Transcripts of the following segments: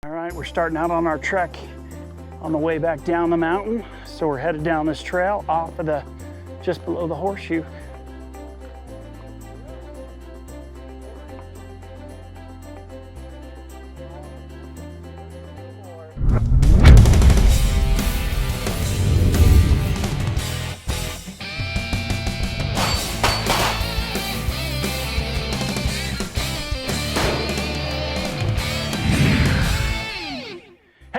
All right, we're starting out on our trek on the way back down the mountain. So we're headed down this trail off of just below the horseshoe.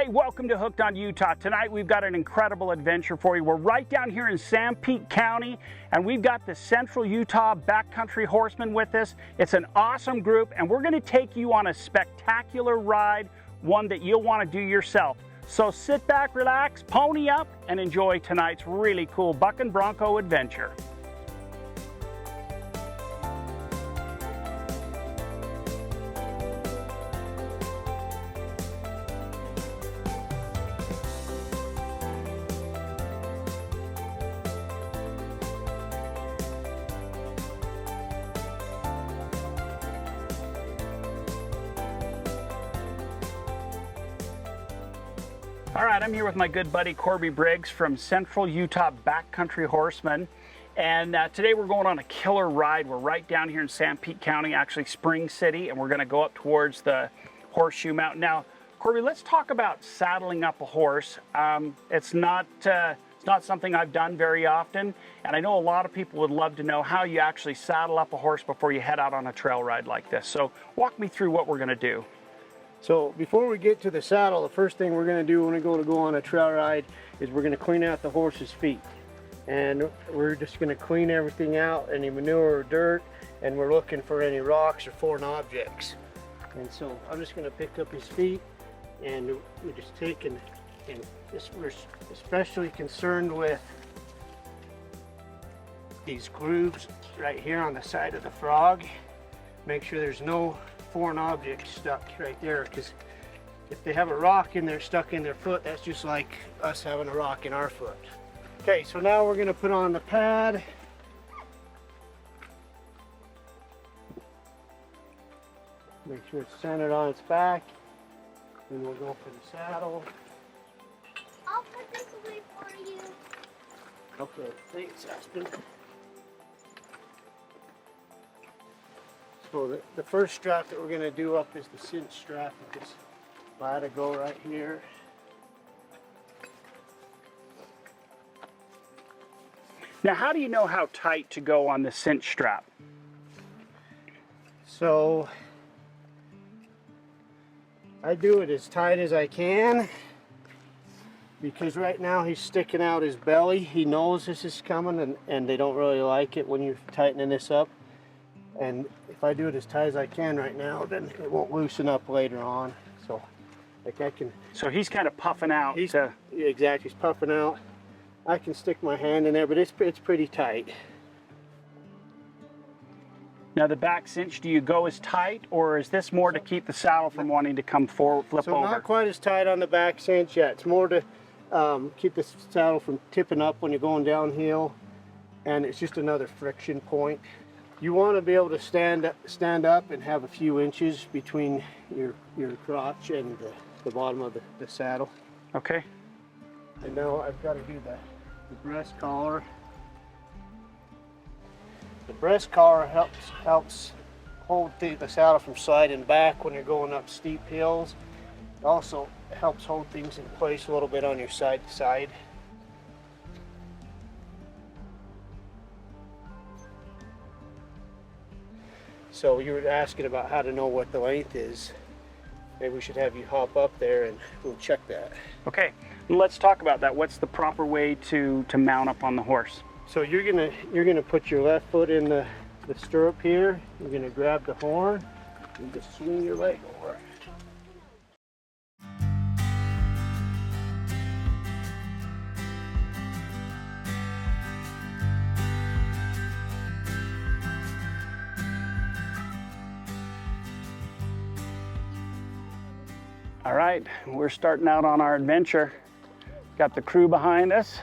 Welcome to Hooked on Utah. Tonight we've got an incredible adventure for you. We're right down here in Sanpete County, and we've got the Central Utah Backcountry Horsemen with us. It's an awesome group, and we're going to take you on a spectacular ride, one that you'll want to do yourself. So sit back, relax, pony up, and enjoy tonight's really cool buck and bronco adventure. All right, I'm here with my good buddy Corby Briggs from Central Utah Backcountry Horseman. And today we're going on a killer ride. We're right down here in Sanpete County, actually Spring City, and we're gonna go up towards the Horseshoe Mountain. Now, Corby, let's talk about saddling up a horse. It's not something I've done very often, and I know a lot of people would love to know how you actually saddle up a horse before you head out on a trail ride like this. So walk me through what we're gonna do. So before we get to the saddle, the first thing we're going to do when we go on a trail ride is we're going to clean out the horse's feet. And we're just going to clean everything out, any manure or dirt, and we're looking for any rocks or foreign objects. And so I'm just going to pick up his feet, and we just take and we're especially concerned with these grooves right here on the side of the frog. Make sure there's no foreign object stuck right there, because if they have a rock in there stuck in their foot, that's just like us having a rock in our foot. Okay, so now we're going to put on the pad. Make sure it's centered on its back. Then we'll go for the saddle. I'll put this away for you. Okay, thanks, Aspen. So the first strap that we're going to do up is the cinch strap. Just let it go right here. Now, how do you know how tight to go on the cinch strap? So I do it as tight as I can, because right now he's sticking out his belly. He knows this is coming, and they don't really like it when you're tightening this up. And if I do it as tight as I can right now, then it won't loosen up later on. So, like I can. So he's kind of puffing out. Yeah, exactly. He's puffing out. I can stick my hand in there, but it's pretty tight. Now the back cinch, do you go as tight, or is this more to keep the saddle from wanting to come forward, flip over? So not quite as tight on the back cinch yet. It's more to keep the saddle from tipping up when you're going downhill, and it's just another friction point. You want to be able to stand up and have a few inches between your crotch and the bottom of the saddle. Okay. And now I've got to do the breast collar. The breast collar helps hold the saddle from side and back when you're going up steep hills. It also helps hold things in place a little bit on your side to side. So you were asking about how to know what the length is. Maybe we should have you hop up there and we'll check that. Okay, let's talk about that. What's the proper way to mount up on the horse? So you're gonna put your left foot in the stirrup here. You're gonna grab the horn and just swing your leg over. All right, we're starting out on our adventure. Got the crew behind us,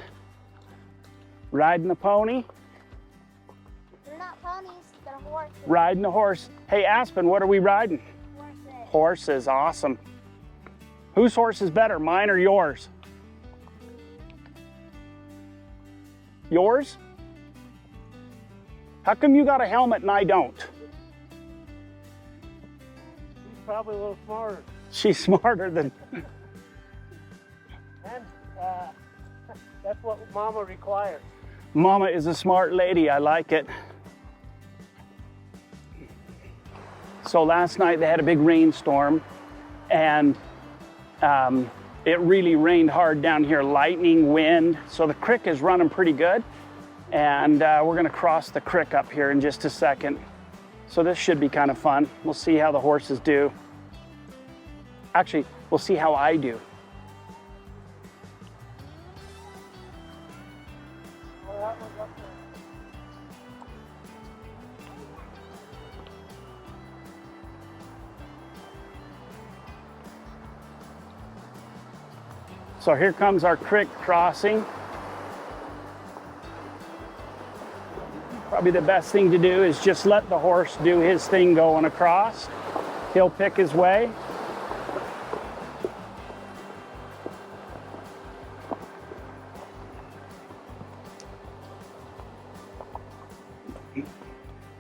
riding the pony. They're not ponies, they're horses. Riding the horse. Hey, Aspen, what are we riding? Horses. Horses, awesome. Whose horse is better, mine or yours? Yours? How come you got a helmet and I don't? He's probably a little smarter. She's smarter than... And that's what Mama requires. Mama is a smart lady, I like it. So last night they had a big rainstorm, and it really rained hard down here, lightning, wind. So the creek is running pretty good, and we're gonna cross the creek up here in just a second. So this should be kind of fun. We'll see how the horses do. Actually, we'll see how I do. So here comes our creek crossing. Probably the best thing to do is just let the horse do his thing going across. He'll pick his way.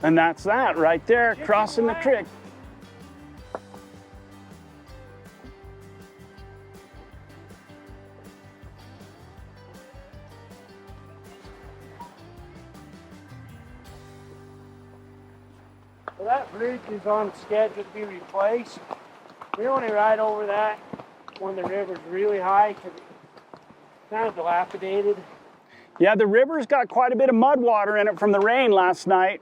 And that's that right there, crossing the creek. So that bridge is on schedule to be replaced. We only ride over that when the river's really high because it's kind of dilapidated. Yeah, the river's got quite a bit of mud water in it from the rain last night.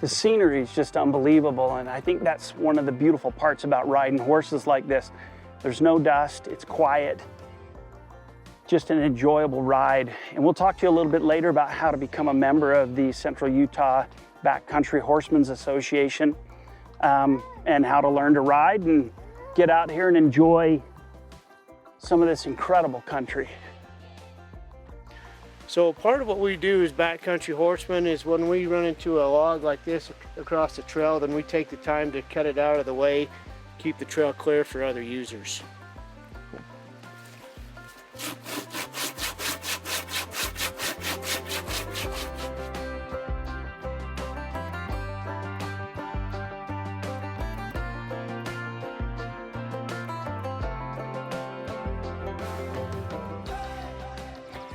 The scenery is just unbelievable, and I think that's one of the beautiful parts about riding horses like this. There's no dust, it's quiet, just an enjoyable ride. And we'll talk to you a little bit later about how to become a member of the Central Utah Backcountry Horsemen's Association, and how to learn to ride and get out here and enjoy some of this incredible country. So part of what we do as backcountry horsemen is when we run into a log like this across the trail, then we take the time to cut it out of the way, keep the trail clear for other users.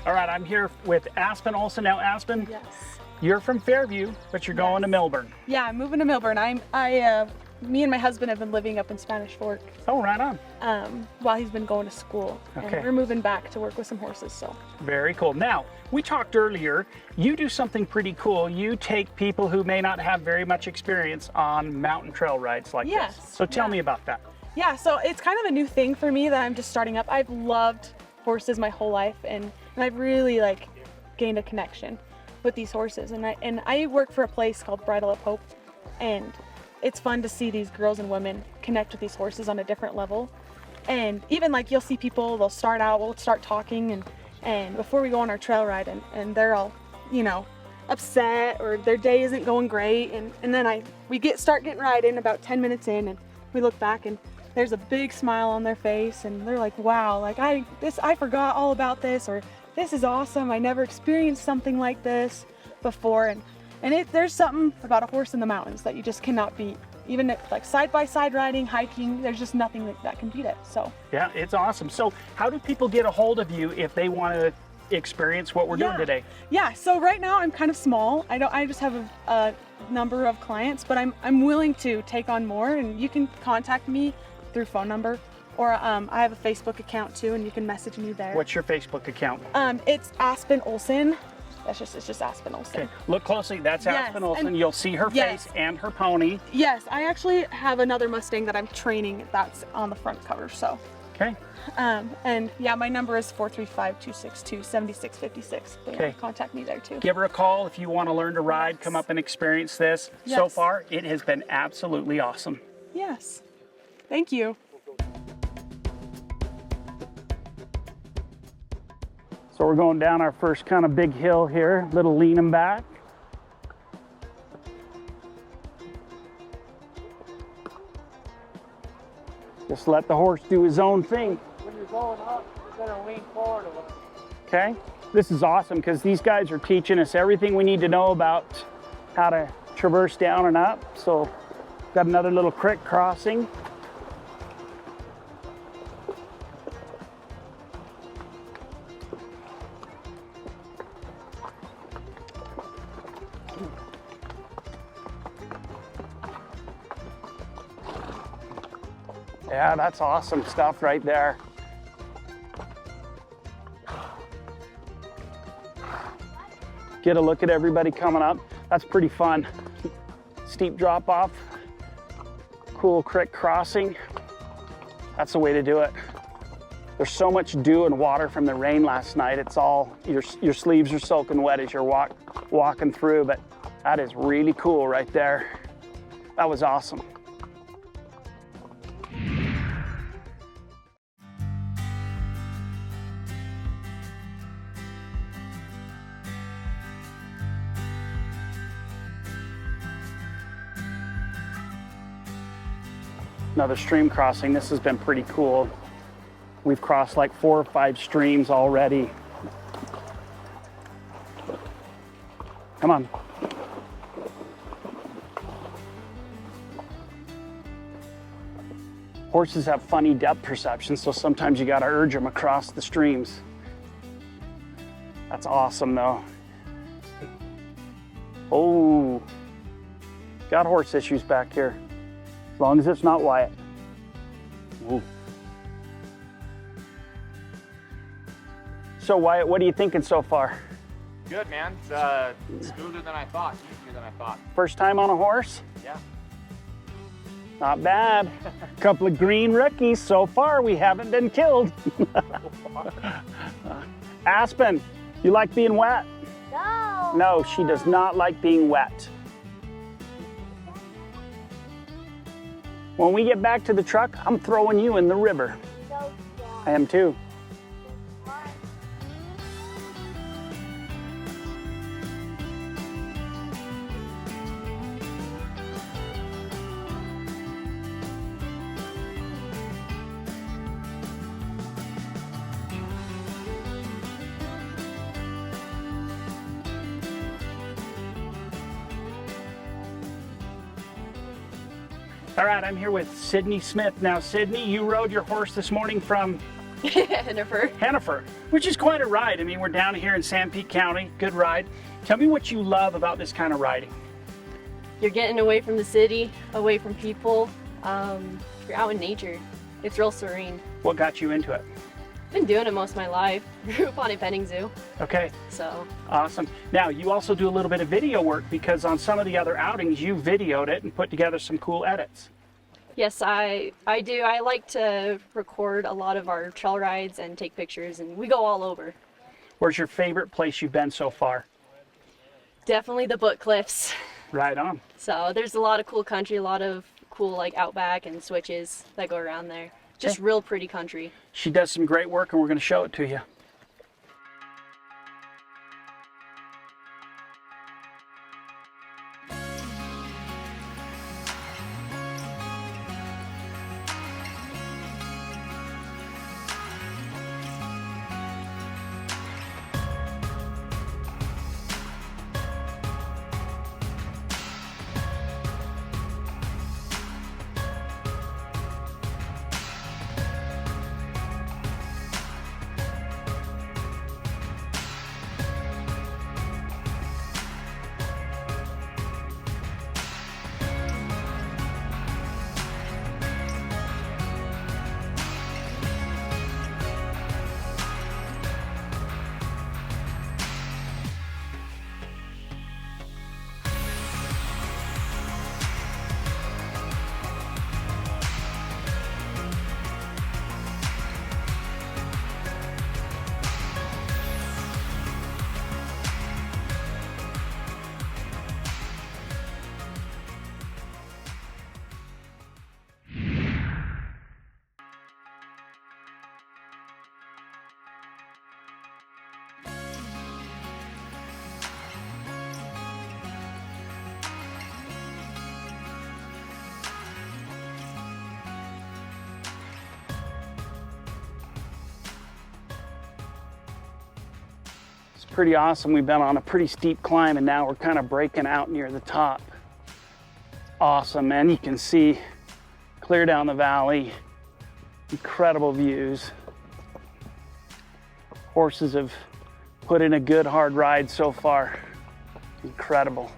All right, I'm here with Aspen Olson. Now, Aspen, Yes. you're from Fairview, but you're going to Milburn. Yeah, I'm moving to Milburn. Me and my husband have been living up in Spanish Fork Oh, right on. while he's been going to school. Okay. And we're moving back to work with some horses, so. Very cool. Now, we talked earlier, you do something pretty cool. You take people who may not have very much experience on mountain trail rides like Yes, this. So tell yeah. me about that. Yeah, so it's kind of a new thing for me that I'm just starting up. I've loved horses my whole life, and I've really gained a connection with these horses. And I work for a place called Bridle Up Hope, and it's fun to see these girls and women connect with these horses on a different level. And even you'll see people, they'll start out, we'll start talking, and before we go on our trail ride, and they're all, upset, or their day isn't going great, and then we start getting riding about 10 minutes in, and we look back and there's a big smile on their face, and they're like, wow, I forgot all about this, or this is awesome, I never experienced something like this before. And there's something about a horse in the mountains that you just cannot beat. Even side-by-side riding, hiking, there's just nothing that can beat it, so. Yeah, it's awesome. So how do people get a hold of you if they want to experience what we're doing today? Yeah, so right now I'm kind of small. I just have a number of clients, but I'm willing to take on more, and you can contact me through phone number, or I have a Facebook account too, and you can message me there. What's your Facebook account? It's Aspen Olson. It's just Aspen Olson. Okay, look closely. That's Yes, Aspen Olson. and- You'll see her Yes. face and her pony. Yes, I actually have another Mustang that I'm training that's on the front cover, so. Okay. And yeah, my number is 435-262-7656. They Okay. want to contact me there too. Give her a call if you want to learn to ride, come up and experience this. So Yes. far, it has been absolutely awesome. Yes. Thank you. So we're going down our first kind of big hill here, little leaning back. Just let the horse do his own thing. When you're going up, you're gonna lean forward a little. Okay, this is awesome because these guys are teaching us everything we need to know about how to traverse down and up. So got another little creek crossing. Yeah, that's awesome stuff right there. Get a look at everybody coming up. That's pretty fun. Steep drop off, cool creek crossing. That's the way to do it. There's so much dew and water from the rain last night. It's all, your sleeves are soaking wet as you're walking through, but that is really cool right there. That was awesome. Another stream crossing. This has been pretty cool. We've crossed like 4 or 5 streams already. Come on. Horses have funny depth perception, so sometimes you gotta urge them across the streams. That's awesome though. Oh, got horse issues back here. As long as it's not Wyatt. Ooh. So Wyatt, what are you thinking so far? Good, man. It's smoother than I thought, easier than I thought. First time on a horse? Yeah. Not bad. Couple of green rookies. So far, we haven't been killed. Aspen, you like being wet? No. No, she does not like being wet. When we get back to the truck, I'm throwing you in the river. No, I am too. All right, I'm here with Sydney Smith. Now, Sydney, you rode your horse this morning from Hannaford, which is quite a ride. I mean, we're down here in Sanpete County, good ride. Tell me what you love about this kind of riding. You're getting away from the city, away from people. You're out in nature. It's real serene. What got you into it? Been doing it most of my life. Grew up on a petting zoo, Okay, so awesome. Now, you also do a little bit of video work because on some of the other outings, you videoed it and put together some cool edits. yes, I do. I like to record a lot of our trail rides and take pictures, and we go all over. Where's your favorite place you've been so far? Definitely the Book Cliffs. Right on. So there's a lot of cool country, a lot of cool like outback and switches that go around there. Just real pretty country. She does some great work and we're going to show it to you. pretty awesome. We've been on a pretty steep climb and now we're kind of breaking out near the top. Awesome, man. You can see clear down the valley. Incredible views. Horses have put in a good hard ride so far. Incredible.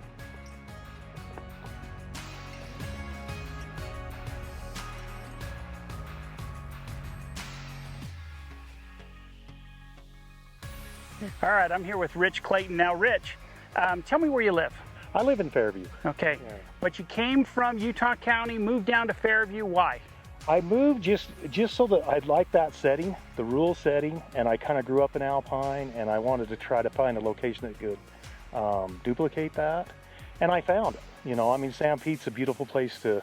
All right, I'm here with Rich Clayton. Now, Rich, tell me where you live. I live in Fairview. Okay, Yeah. but you came from Utah County, moved down to Fairview. Why? I moved just so that I'd like that setting, the rural setting, and I kind of grew up in Alpine, and I wanted to try to find a location that could duplicate that, and I found it. You know, I mean, Sanpete's a beautiful place to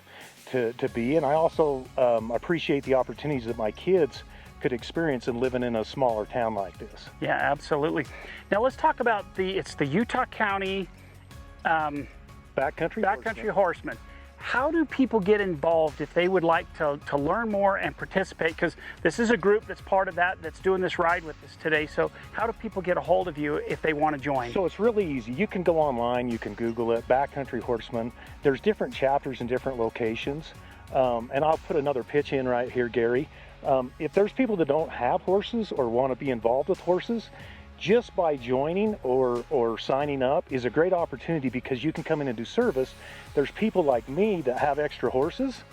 be, and I also appreciate the opportunities that my kids could experience in living in a smaller town like this. Yeah, absolutely. Now let's talk about it's the Utah County Backcountry Horseman. How do people get involved if they would like to learn more and participate? Because this is a group that's part of that's doing this ride with us today. So how do people get a hold of you if they want to join? So it's really easy. You can go online, you can Google it, Backcountry Horseman. There's different chapters in different locations. And I'll put another pitch in right here, Gary. If there's people that don't have horses or want to be involved with horses, just by joining or signing up is a great opportunity because you can come in and do service. There's people like me that have extra horses,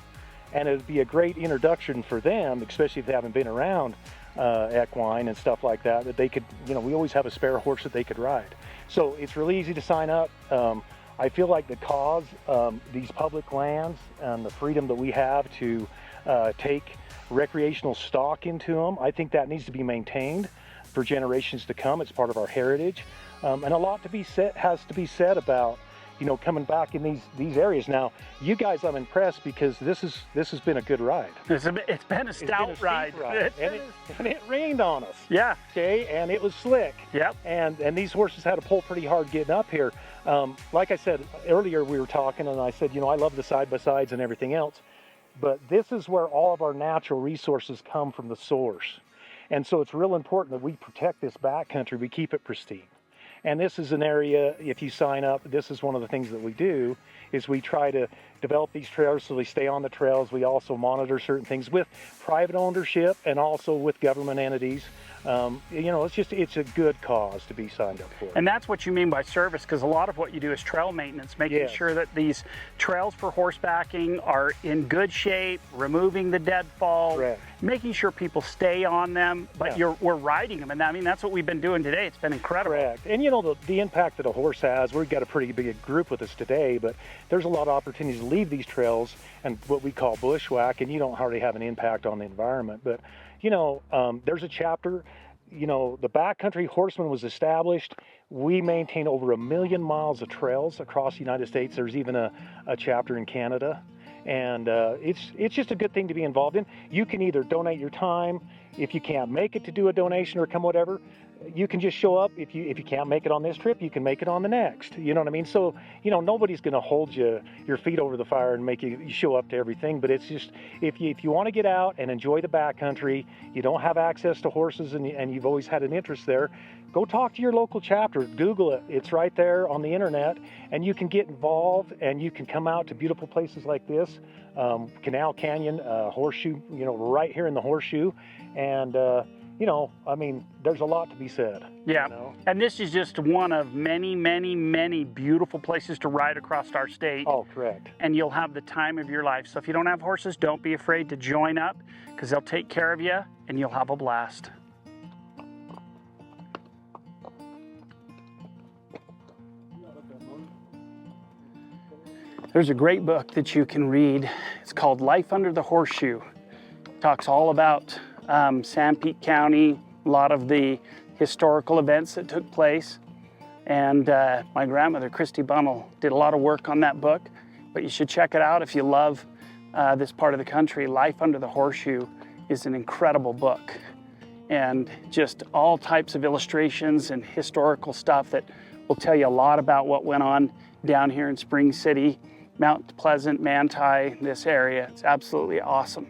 and it'd be a great introduction for them, especially if they haven't been around equine and stuff like that, that they could, you know, we always have a spare horse that they could ride. So it's really easy to sign up. I feel like the cause, these public lands and the freedom that we have to take recreational stock into them, I think that needs to be maintained for generations to come. It's part of our heritage, and a lot has to be said about, you know, coming back in these areas. Now, you guys, I'm impressed because this has been a good ride. It's been a stout ride. And it rained on us. Yeah. Okay, and it was slick. Yep. And these horses had to pull pretty hard getting up here. Like I said earlier, we were talking, and I said, you know, I love the side-by-sides and everything else, but this is where all of our natural resources come from the source. And so it's real important that we protect this backcountry, we keep it pristine. And this is an area, if you sign up, this is one of the things that we do, is we try to develop these trails so they stay on the trails. We also monitor certain things with private ownership and also with government entities. You know, it's a good cause to be signed up for. And that's what you mean by service, because a lot of what you do is trail maintenance, making sure that these trails for horsebacking are in good shape, removing the deadfall, Correct. making sure people stay on them, but we're riding them. And I mean, that's what we've been doing today. It's been incredible. Correct. And you know, the impact that a horse has, we've got a pretty big group with us today, but there's a lot of opportunities to leave these trails and what we call bushwhack, and you don't hardly have an impact on the environment. But you know, there's a chapter, you know, the Backcountry Horseman was established. We maintain over 1 million miles of trails across the United States. There's even a chapter in Canada. And it's just a good thing to be involved in. You can either donate your time. If you can't make it to do a donation or come whatever, you can just show up. If you can't make it on this trip, you can make it on the next. You know what I mean? So, you know, nobody's going to hold your feet over the fire and make you show up to everything. But it's just, if you want to get out and enjoy the backcountry, you don't have access to horses and you've always had an interest there, go talk to your local chapter. Google it. It's right there on the internet, and you can get involved and you can come out to beautiful places like this, Canal Canyon, Horseshoe, you know, right here in the Horseshoe. And, you know, I mean, there's a lot to be said. Yeah, you know? And this is just one of many, many, many beautiful places to ride across our state. Oh, correct. And you'll have the time of your life. So if you don't have horses, don't be afraid to join up, because they'll take care of you and you'll have a blast. There's a great book that you can read. It's called Life Under the Horseshoe. It talks all about Sanpete County, a lot of the historical events that took place. And my grandmother, Christy Bunnell, did a lot of work on that book, but you should check it out if you love this part of the country. Life Under the Horseshoe is an incredible book, and just all types of illustrations and historical stuff that will tell you a lot about what went on down here in Spring City, Mount Pleasant, Manti, this area. It's absolutely awesome.